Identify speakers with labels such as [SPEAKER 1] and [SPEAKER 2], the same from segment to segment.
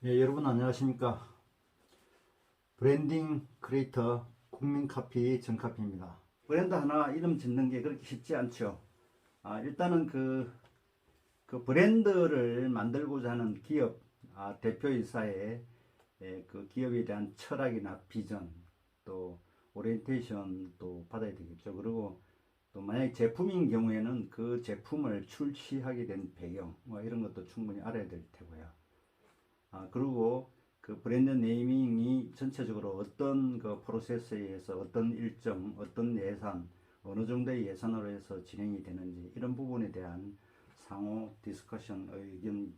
[SPEAKER 1] 예, 여러분 안녕하십니까. 브랜딩 크리에이터 국민카피 정카피입니다. 브랜드 하나 이름 짓는 게 그렇게 쉽지 않죠. 일단은 그 브랜드를 만들고자 하는 기업 대표이사의 그 기업에 대한 철학이나 비전, 또 오리엔테이션도 받아야 되겠죠. 그리고 또 만약에 제품인 경우에는 그 제품을 출시하게 된 배경 뭐 이런 것도 충분히 알아야 될 테고요. 그리고 그 브랜드 네이밍이 전체적으로 어떤 그 프로세스에 의해서 어떤 일정, 어떤 예산, 어느 정도의 예산으로 해서 진행이 되는지 이런 부분에 대한 상호 디스커션 의견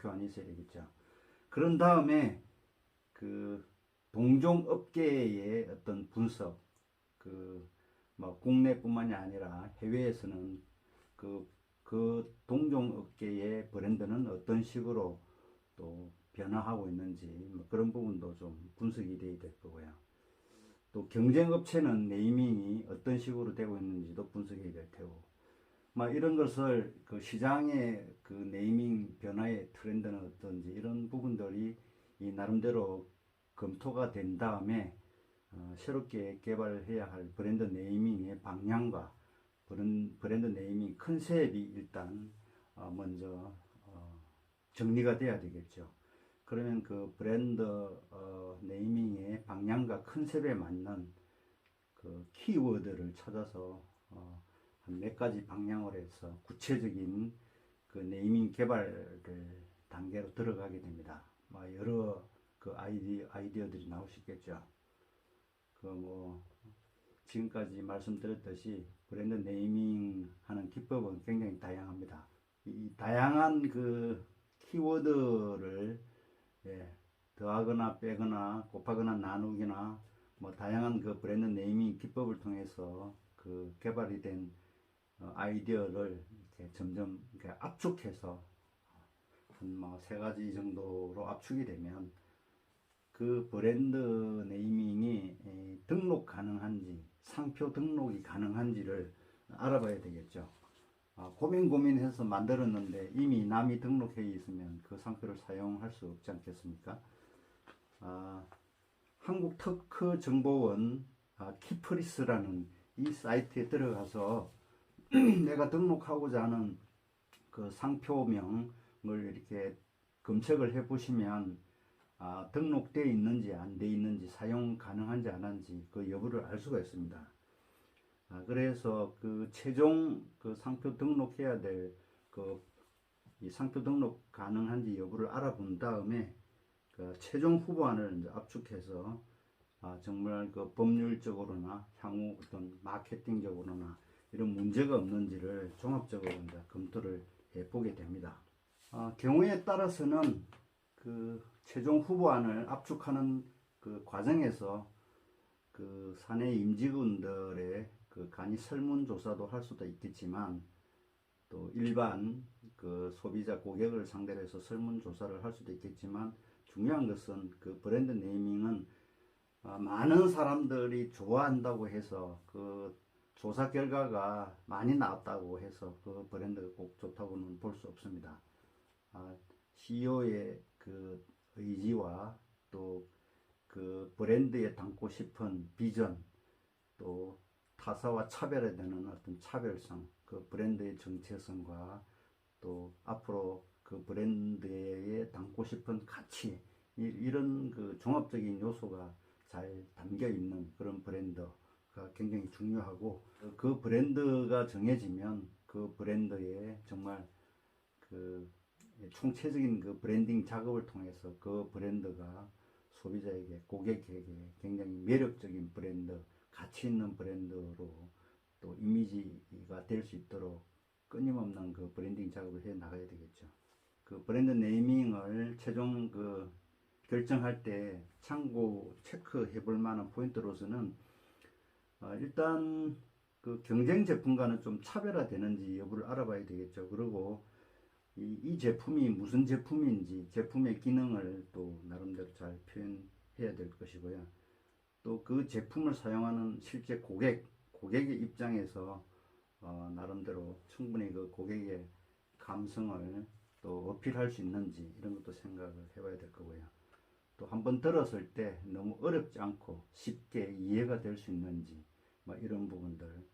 [SPEAKER 1] 교환이 있어야 되겠죠. 그런 다음에 그 동종 업계의 어떤 분석, 그 뭐 국내뿐만이 아니라 해외에서는 그 동종 업계의 브랜드는 어떤 식으로 또 변화하고 있는지 뭐 그런 부분도 좀 분석이 돼야 될 거고요. 또 경쟁 업체는 네이밍이 어떤 식으로 되고 있는지도 분석해야 될 테고, 막 이런 것을 그 시장의 그 네이밍 변화의 트렌드는 어떤지 이런 부분들이 이 나름대로 검토가 된 다음에 새롭게 개발해야 할 브랜드 네이밍의 방향과 브랜드 네이밍 컨셉이 일단 먼저 정리가 돼야 되겠죠. 그러면 그 브랜드 네이밍의 방향과 컨셉에 맞는 그 키워드를 찾아서 한 몇 가지 방향으로 해서 구체적인 그 네이밍 개발을 단계로 들어가게 됩니다. 여러 그 아이디어들이 나올 수 있겠죠. 그 뭐 지금까지 말씀드렸듯이 브랜드 네이밍 하는 기법은 굉장히 다양합니다. 이 다양한 그 키워드를 더하거나 빼거나 곱하거나 나누기나 뭐 다양한 그 브랜드 네이밍 기법을 통해서 그 개발이 된 아이디어를 이렇게 점점 이렇게 압축해서 한 뭐 세 가지 정도로 압축이 되면 그 브랜드 네이밍이 등록 가능한지 상표 등록이 가능한지를 알아봐야 되겠죠. 고민해서 만들었는데 이미 남이 등록해 있으면 그 상표를 사용할 수 없지 않겠습니까? 한국특허정보원 키프리스라는 이 사이트에 들어가서 내가 등록하고자 하는 그 상표명을 이렇게 검색을 해 보시면 등록되어 있는지 안 되어 있는지 사용 가능한지 안 한지 그 여부를 알 수가 있습니다. 그래서 그 최종 그 상표 등록해야 될 그 이 상표 등록 가능한지 여부를 알아본 다음에 그 최종 후보안을 이제 압축해서 정말 그 법률적으로나 향후 어떤 마케팅적으로나 이런 문제가 없는지를 종합적으로 이제 검토를 해보게 됩니다. 경우에 따라서는 그 최종 후보안을 압축하는 그 과정에서 그 사내 임직원들의 그 간이 설문조사도 할 수도 있겠지만 또 일반 그 소비자 고객을 상대로 해서 설문조사를 할 수도 있겠지만 중요한 것은 그 브랜드 네이밍은 많은 사람들이 좋아한다고 해서 그 조사 결과가 많이 나왔다고 해서 그 브랜드가 꼭 좋다고는 볼 수 없습니다. CEO의 그 의지와 또 그 브랜드에 담고 싶은 비전, 또 타사와 차별화되는 어떤 차별성, 그 브랜드의 정체성과 또 앞으로 그 브랜드에 담고 싶은 가치, 이런 그 종합적인 요소가 잘 담겨 있는 그런 브랜드가 굉장히 중요하고, 그 브랜드가 정해지면 그 브랜드에 정말 그 총체적인 그 브랜딩 작업을 통해서 그 브랜드가 소비자에게, 고객에게 굉장히 매력적인 브랜드, 가치 있는 브랜드로 또 이미지가 될 수 있도록 끊임없는 그 브랜딩 작업을 해 나가야 되겠죠. 그 브랜드 네이밍을 최종 그 결정할 때 참고 체크해 볼 만한 포인트로서는 일단 그 경쟁 제품과는 좀 차별화되는지 여부를 알아봐야 되겠죠. 그리고 이 제품이 무슨 제품인지 제품의 기능을 또 나름대로 잘 표현해야 될 것이고요. 또 그 제품을 사용하는 실제 고객의 입장에서 나름대로 충분히 그 고객의 감성을 또 어필할 수 있는지 이런 것도 생각을 해봐야 될 거고요. 또 한번 들었을 때 너무 어렵지 않고 쉽게 이해가 될 수 있는지 뭐 이런 부분들.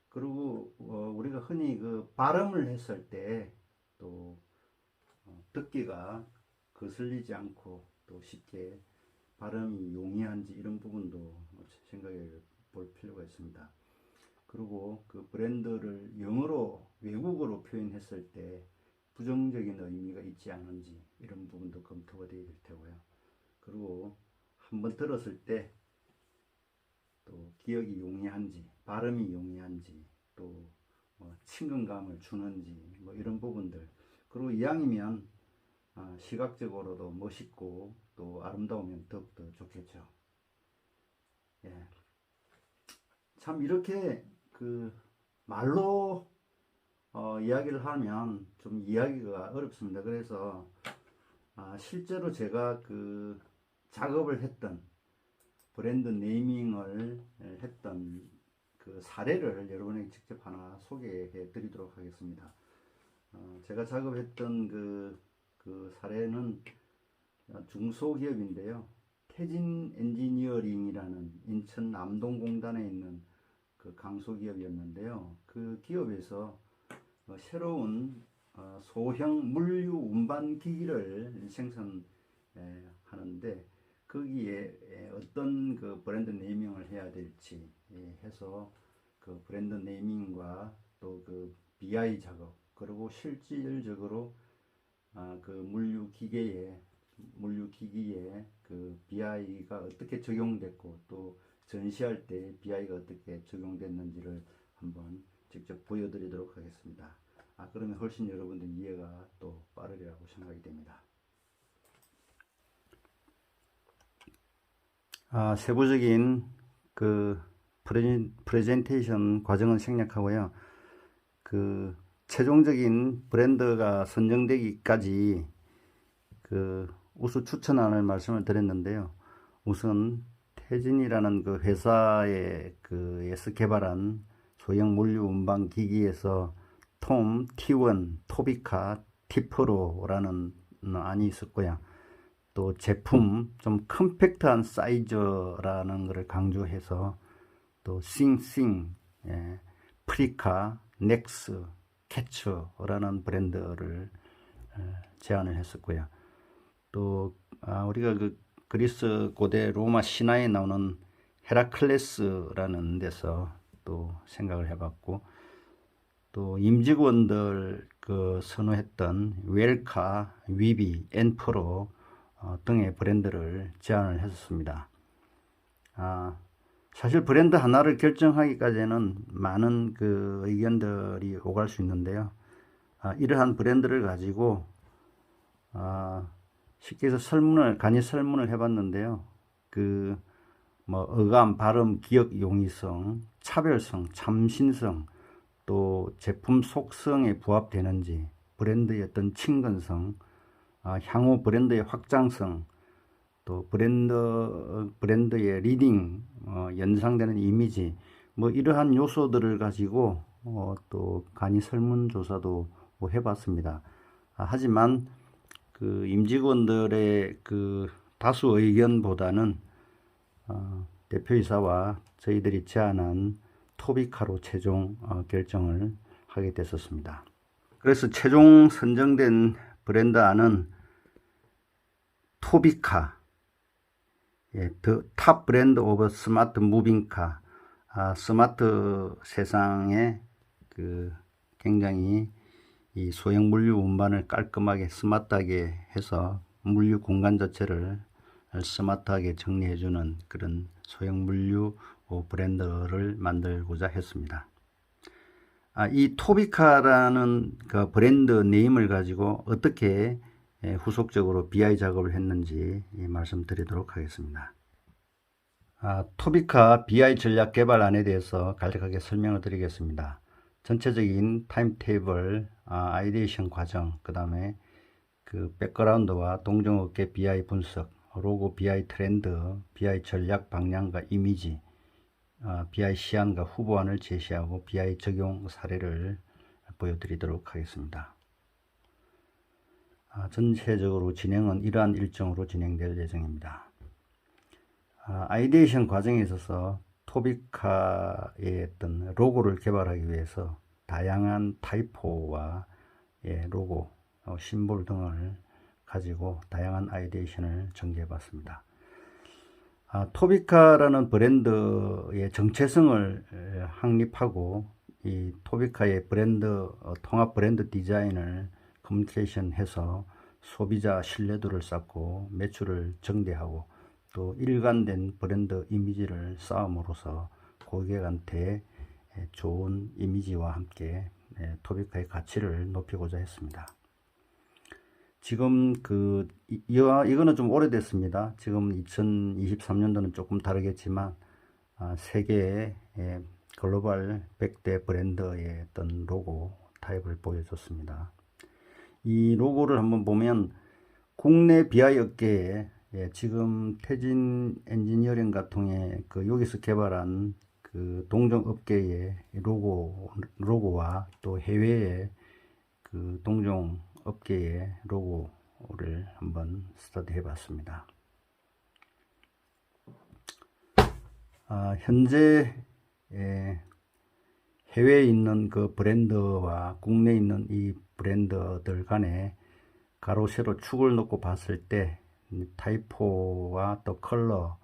[SPEAKER 1] 그리고 우리가 흔히 그 발음을 했을 때 또 듣기가 거슬리지 않고 또 쉽게 발음이 용이한지 이런 부분도 생각해 볼 필요가 있습니다. 그리고 그 브랜드를 영어로 외국어로 표현했을 때 부정적인 의미가 있지 않은지 이런 부분도 검토가 되어야 될 테고요. 그리고 한번 들었을 때 또 기억이 용이한지 발음이 용이한지 또 친근감을 주는지 뭐 이런 부분들. 그리고 이왕이면 시각적으로도 멋있고 또 아름다우면 더욱더 좋겠죠. 예. 참 이렇게 그 말로 이야기를 하면 좀 이야기가 어렵습니다. 그래서 실제로 제가 그 작업을 했던 브랜드 네이밍을 했던 그 사례를 여러분에게 직접 하나 소개해 드리도록 하겠습니다. 제가 작업했던 그 사례는 중소기업인데요. 태진 엔지니어링이라는 인천 남동공단에 있는 그 강소기업이었는데요. 그 기업에서 새로운 소형 물류 운반 기기를 생산하는데 거기에 어떤 그 브랜드 네이밍을 해야 될지 해서 그 브랜드 네이밍과 또 그 BI 작업 그리고 실질적으로 그 물류기기에 그 BI가 어떻게 적용됐고 또 전시할 때 BI가 어떻게 적용됐는지를 한번 직접 보여드리도록 하겠습니다. 그러면 훨씬 여러분들 이해가 또 빠르리라고 생각이 됩니다. 세부적인 그 프레젠테이션 과정은 생략하고요. 그 최종적인 브랜드가 선정되기까지 그 우수 추천안을 말씀을 드렸는데요. 우선 태진이라는 그 회사에 에서 개발한 소형 물류 운반 기기에서 톰, T1, 토비카, T프로라는 안이 있었고요. 또 제품 좀 컴팩트한 사이즈라는 것을 강조해서 또 싱싱, 프리카, 넥스, 캐처라는 브랜드를 제안을 했었고요. 또 우리가 그 그리스 고대 로마 신화에 나오는 헤라클레스라는 데서 또 생각을 해봤고 또 임직원들 그 선호했던 웰카, 위비, 엔프로 등의 브랜드를 제안을 했었습니다. 사실 브랜드 하나를 결정하기까지는 많은 그 의견들이 오갈 수 있는데요. 이러한 브랜드를 가지고 쉽게 해서 간이 설문을 해봤는데요. 어감, 발음, 기억 용이성, 차별성, 참신성, 또 제품 속성에 부합되는지, 브랜드의 어떤 친근성, 향후 브랜드의 확장성, 또 브랜드의 리딩, 연상되는 이미지, 뭐 이러한 요소들을 가지고 또 간이 설문조사도 해봤습니다. 하지만 그 임직원들의 그 다수 의견보다는 대표이사와 저희들이 제안한 토비카로 최종 결정을 하게 됐었습니다. 그래서 최종 선정된 브랜드안은 토비카, The Top Brand of Smart Moving Car, 스마트 세상에 그 굉장히 이 소형 물류 운반을 깔끔하게 스마트하게 해서 물류 공간 자체를 스마트하게 정리해주는 그런 소형 물류 브랜드를 만들고자 했습니다. 이 토비카라는 그 브랜드 네임을 가지고 어떻게 후속적으로 BI 작업을 했는지 말씀드리도록 하겠습니다. 토비카 BI 전략 개발안에 대해서 간략하게 설명을 드리겠습니다. 전체적인 타임테이블, 아이디에이션 과정, 그 다음에 그 백그라운드와 동종업계 BI 분석, 로고 BI 트렌드, BI 전략 방향과 이미지, BI 시안과 후보안을 제시하고 BI 적용 사례를 보여드리도록 하겠습니다. 전체적으로 진행은 이러한 일정으로 진행될 예정입니다. 아이디에이션 과정에 있어서 토비카의 어떤 로고를 개발하기 위해서 다양한 타이포와 로고, 심볼 등을 가지고 다양한 아이디에이션을 전개해 봤습니다. 토비카라는 브랜드의 정체성을 확립하고 이 토비카의 브랜드 통합 브랜드 디자인을 커뮤니케이션 해서 소비자 신뢰도를 쌓고 매출을 증대하고 또 일관된 브랜드 이미지를 쌓음으로써 고객한테 좋은 이미지와 함께 토비카의 가치를 높이고자 했습니다. 지금 이거는 좀 오래됐습니다. 지금 2023년도는 조금 다르겠지만 세계의 글로벌 100대 브랜드의 어떤 로고 타입을 보여줬습니다. 이 로고를 한번 보면 국내 BI 업계에 지금 태진 엔지니어링 같은 여기서 개발한 그 동종 업계의 로고와 또 해외의 그 동종 업계의 로고를 한번 스터디해 봤습니다. 현재 해외에 있는 그 브랜드와 국내에 있는 이 브랜드들 간에 가로 세로 축을 놓고 봤을 때 타이포와 또 컬러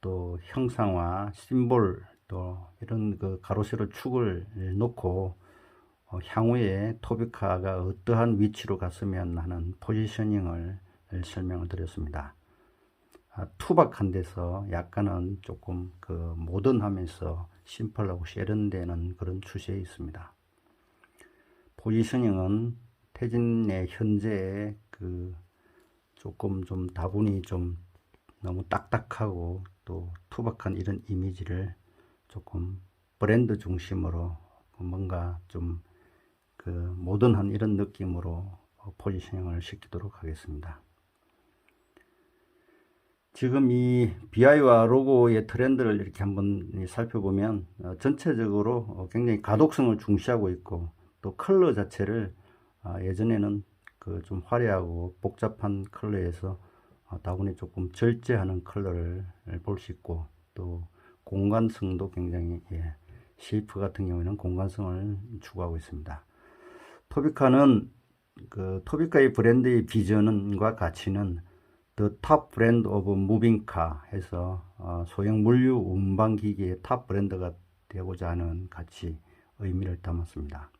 [SPEAKER 1] 또 형상화 심볼 또 이런 그 가로 세로 축을 놓고 향후에 토비카가 어떠한 위치로 갔으면 하는 포지셔닝을 설명을 드렸습니다. 투박한 데서 약간은 조금 그 모던하면서 심플하고 세련되는 그런 추세에 있습니다. 포지셔닝은 태진의 현재의 그 조금 좀 다분히 좀 너무 딱딱하고 또 투박한 이런 이미지를 조금 브랜드 중심으로 뭔가 좀 그 모던한 이런 느낌으로 포지셔닝을 시키도록 하겠습니다. 지금 이 BI와 로고의 트렌드를 이렇게 한번 살펴보면 전체적으로 굉장히 가독성을 중시하고 있고 또 컬러 자체를 예전에는 그 좀 화려하고 복잡한 컬러에서 다분히 조금 절제하는 컬러를 볼 수 있고 또 공간성도 굉장히 쉐이프 같은 경우에는 공간성을 추구하고 있습니다. 토비카는 토비카의 브랜드의 비전과 가치는 The Top Brand of Moving Car 해서 소형 물류 운반기기의 탑 브랜드가 되고자 하는 가치 의미를 담았습니다.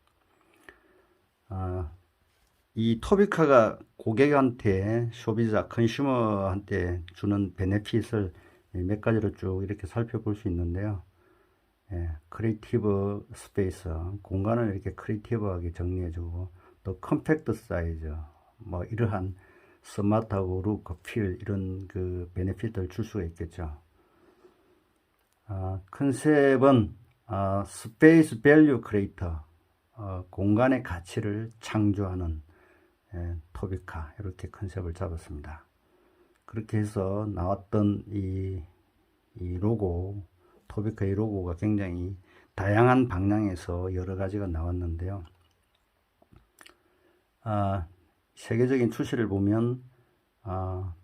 [SPEAKER 1] 이 토비카가 고객한테 소비자 컨슈머한테 주는 베네핏을 몇 가지로 쭉 이렇게 살펴볼 수 있는데요. 크리에이티브 스페이스 공간을 이렇게 크리에이티브하게 정리해주고 또 컴팩트 사이즈 뭐 이러한 스마트하고 룩, 필 이런 그 베네핏을 줄 수가 있겠죠. 컨셉은 스페이스 밸류 크리에이터 공간의 가치를 창조하는 토비카 이렇게 컨셉을 잡았습니다. 그렇게 해서 나왔던 이 로고 토비카의 로고가 굉장히 다양한 방향에서 여러 가지가 나왔는데요. 세계적인 추세를 보면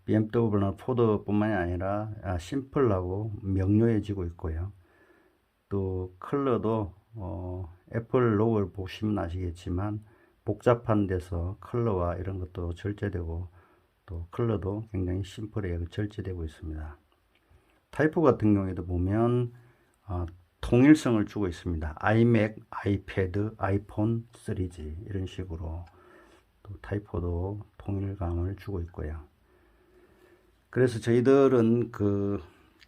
[SPEAKER 1] BMW나 포드뿐만이 아니라 심플하고 명료해지고 있고요. 또 컬러도 애플 로고를 보시면 아시겠지만 복잡한 데서 컬러와 이런 것도 절제되고 또 컬러도 굉장히 심플하게 절제되고 있습니다. 타이프 같은 경우에도 보면 통일성을 주고 있습니다. 아이맥, 아이패드, 아이폰 3G 이런 식으로 또 타이포도 통일감을 주고 있고요. 그래서 저희들은 그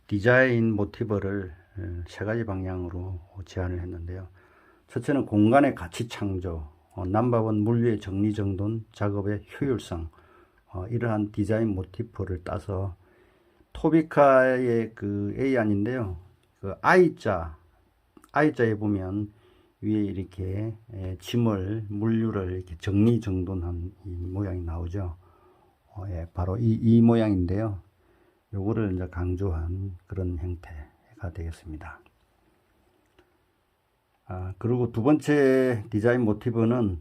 [SPEAKER 1] 디자인 모티브를 세 가지 방향으로 제안을 했는데요. 첫째는 공간의 가치 창조, 넘버원 물류의 정리정돈, 작업의 효율성, 이러한 디자인 모티프를 따서 토비카의 그 A안인데요. 그 I자에 보면 위에 이렇게 물류를 이렇게 정리정돈한 이 모양이 나오죠. 바로 이 모양인데요. 요거를 이제 강조한 그런 형태가 되겠습니다. 그리고 두 번째 디자인 모티브는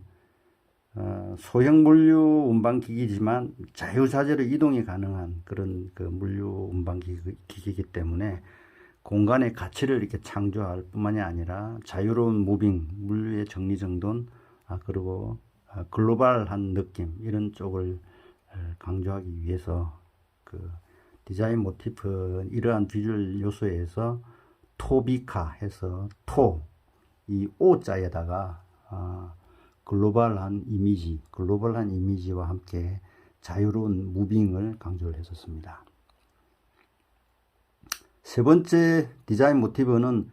[SPEAKER 1] 소형 물류 운반기기지만 자유자재로 이동이 가능한 그런 그 물류 운반기기이기 때문에 공간의 가치를 이렇게 창조할 뿐만이 아니라 자유로운 무빙, 물류의 정리정돈, 그리고 글로벌한 느낌 이런 쪽을 강조하기 위해서 그 디자인 모티프는 이러한 비주얼 요소에서 토비카 해서 이 오자에다가 글로벌한 이미지와 함께 자유로운 무빙을 강조를 했었습니다. 세 번째 디자인 모티브는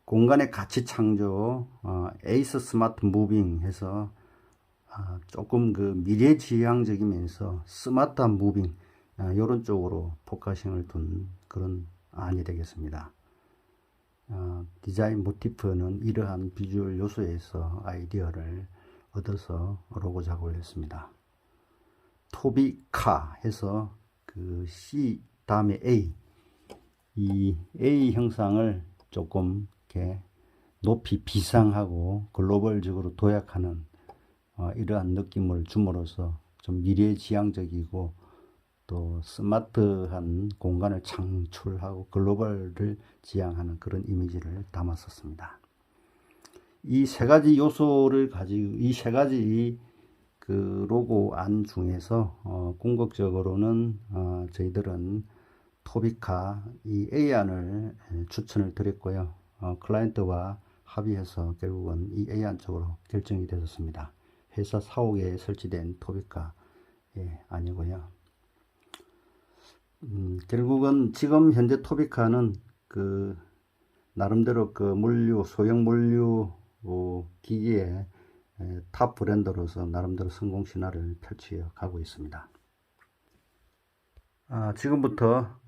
[SPEAKER 1] 공간의 가치 창조, 에이스 스마트 무빙 해서 조금 그 미래지향적이면서 스마트한 무빙, 이런 쪽으로 포커싱을 둔 그런 안이 되겠습니다. 디자인 모티프는 이러한 비주얼 요소에서 아이디어를 얻어서 로고 작업을 했습니다. 토비카 해서 그 C 다음에 A, 이 A 형상을 조금 이렇게 높이 비상하고 글로벌적으로 도약하는 이러한 느낌을 줌으로써 좀 미래지향적이고 또 스마트한 공간을 창출하고 글로벌을 지향하는 그런 이미지를 담았었습니다. 이 세 가지 요소를 가지고 이 세 가지 그 로고 안 중에서 궁극적으로는 저희들은 토비카 이 A안을 추천을 드렸고요. 클라이언트와 합의해서 결국은 이 A안 쪽으로 결정이 되었습니다. 회사 사옥에 설치된 토비카 아니고요. 결국은 지금 현재 토비카는 그 나름대로 그 소형 물류 기기의 탑 브랜드로서 나름대로 성공 신화를 펼쳐 가고 있습니다. 지금부터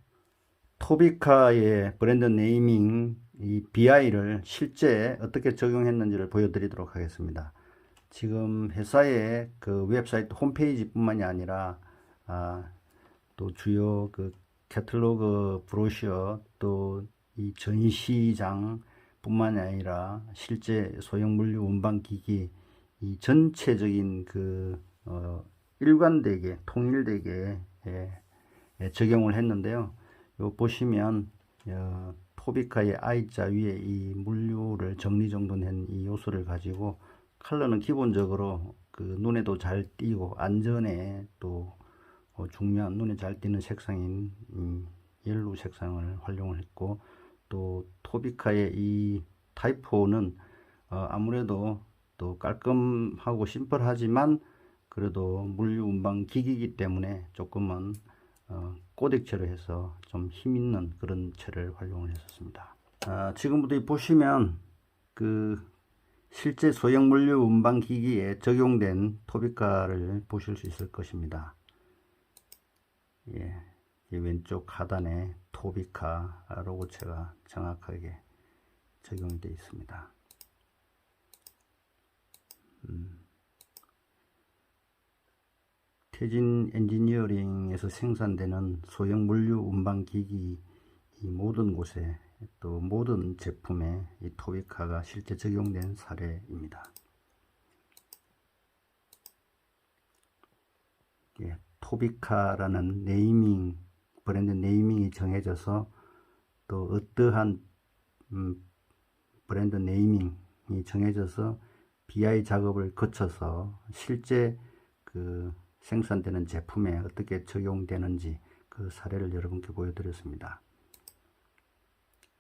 [SPEAKER 1] 토비카의 브랜드 네이밍 이 BI를 실제 어떻게 적용했는지를 보여드리도록 하겠습니다. 지금 회사의 그 웹사이트 홈페이지 뿐만이 아니라 또 주요 그 캐틀로그 브로셔 또 이 전시장 뿐만이 아니라 실제 소형 물류 운반기기 이 전체적인 그 일관되게 통일되게 적용을 했는데요. 요 보시면 토비카의 I자 위에 이 물류를 정리정돈한 이 요소를 가지고 컬러는 기본적으로 그 눈에도 잘 띄고 안전에 또 중요한 눈에 잘 띄는 색상인 옐로우 색상을 활용을 했고 또 토비카의 이 타이포는 아무래도 또 깔끔하고 심플하지만 그래도 물류 운반 기기이기 때문에 조금은 꼬덱체로 해서 좀 힘있는 그런 채를 활용을 했었습니다. 지금부터 보시면 그 실제 소형 물류 운반 기기에 적용된 토비카를 보실 수 있을 것입니다. 왼쪽 하단에 토비카 로고체가 정확하게 적용이 되어 있습니다. 태진 엔지니어링에서 생산되는 소형 물류 운반 기기 이 모든 곳에 또 모든 제품에 이 토비카가 실제 적용된 사례입니다. 토비카라는 네이밍 브랜드 네이밍이 정해져서 또 어떠한 브랜드 네이밍이 정해져서 BI 작업을 거쳐서 실제 그 생산되는 제품에 어떻게 적용되는지 그 사례를 여러분께 보여드렸습니다.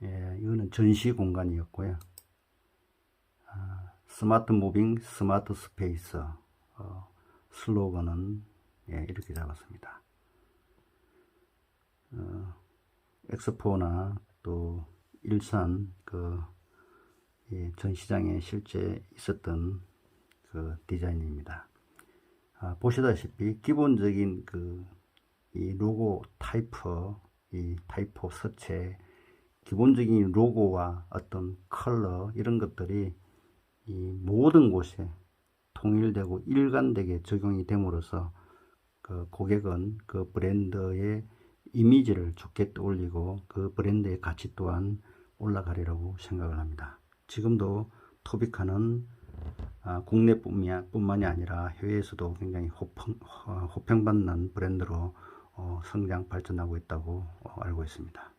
[SPEAKER 1] 이거는 전시 공간이었고요. 스마트 무빙 스마트 스페이스 슬로건은 이렇게 잡았습니다. 엑스포나 또 일산 그 전시장에 실제 있었던 그 디자인입니다. 보시다시피 기본적인 이 로고 이 타이포 서체 기본적인 로고와 어떤 컬러 이런 것들이 이 모든 곳에 통일되고 일관되게 적용이 됨으로써 그 고객은 그 브랜드의 이미지를 좋게 떠올리고 그 브랜드의 가치 또한 올라가리라고 생각을 합니다. 지금도 토비카는 국내뿐만이 아니라 해외에서도 굉장히 호평받는 브랜드로 성장 발전하고 있다고 알고 있습니다.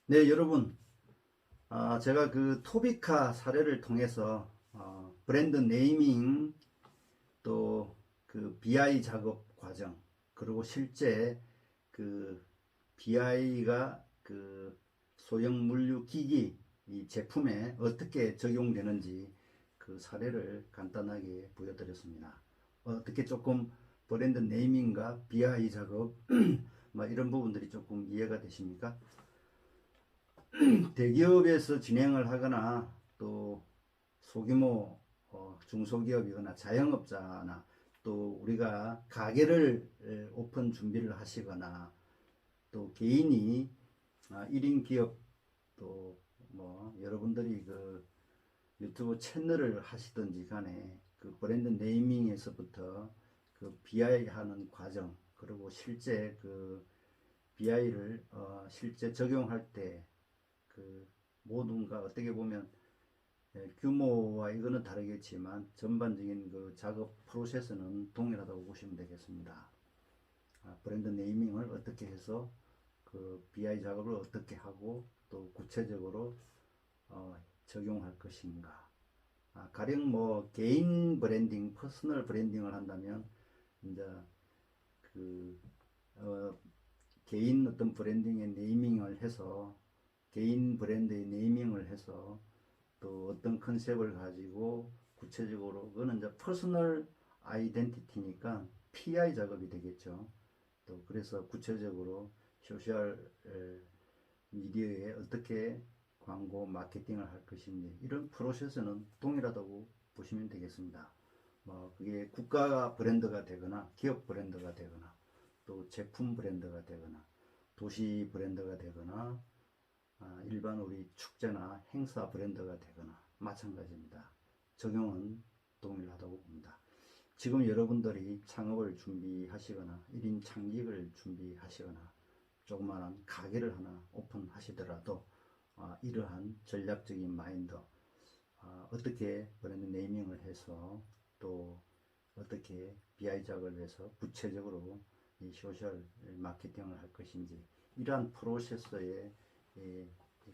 [SPEAKER 1] 네, 여러분, 제가 그 토비카 사례를 통해서 브랜드 네이밍 또 그 BI 작업 과정, 그리고 실제 그 BI가 그 소형 물류 기기 이 제품에 어떻게 적용되는지 그 사례를 간단하게 보여드렸습니다. 어떻게 조금 브랜드 네이밍과 BI 작업 뭐 이런 부분들이 조금 이해가 되십니까? 대기업에서 진행을 하거나 또 소규모 중소기업이거나 자영업자나 또 우리가 가게를 오픈 준비를 하시거나 또 개인이 1인 기업 또 뭐 여러분들이 그 유튜브 채널을 하시든지 간에 그 브랜드 네이밍에서부터 그 BI 하는 과정, 그리고 실제 그 BI를 실제 적용할 때 그 모든가 어떻게 보면 규모와 이거는 다르겠지만 전반적인 그 작업 프로세스는 동일하다고 보시면 되겠습니다. 브랜드 네이밍을 어떻게 해서 그 BI 작업을 어떻게 하고 또 구체적으로 적용할 것인가. 가령 뭐 개인 브랜딩, 퍼스널 브랜딩을 한다면 이제 그 개인 어떤 브랜딩의 네이밍을 해서 개인 브랜드의 네이밍을 해서 또 어떤 컨셉을 가지고 구체적으로 그거는 이제 퍼스널 아이덴티티니까 PI 작업이 되겠죠. 또 그래서 구체적으로 소셜 미디어에 어떻게 광고 마케팅을 할 것인지 이런 프로세스는 동일하다고 보시면 되겠습니다. 뭐 그게 국가 브랜드가 되거나 기업 브랜드가 되거나 또 제품 브랜드가 되거나 도시 브랜드가 되거나 일반 우리 축제나 행사 브랜드가 되거나 마찬가지입니다. 적용은 동일하다고 봅니다. 지금 여러분들이 창업을 준비하시거나 1인 창직을 준비하시거나 조그마한 가게를 하나 오픈하시더라도 이러한 전략적인 마인드, 어떻게 브랜드 네이밍을 해서 또 어떻게 BI 작업을 해서 구체적으로 이 소셜 마케팅을 할 것인지 이러한 프로세스의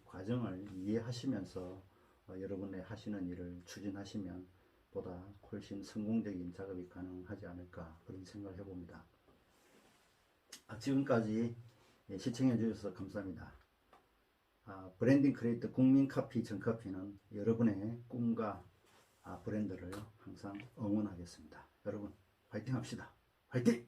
[SPEAKER 1] 과정을 이해하시면서 여러분의 하시는 일을 추진하시면 보다 훨씬 성공적인 작업이 가능하지 않을까 그런 생각을 해봅니다. 지금까지 시청해 주셔서 감사합니다. 브랜딩 크리에이터 국민카피 전카피는 여러분의 꿈과 브랜드를 항상 응원하겠습니다. 여러분 화이팅 합시다. 화이팅!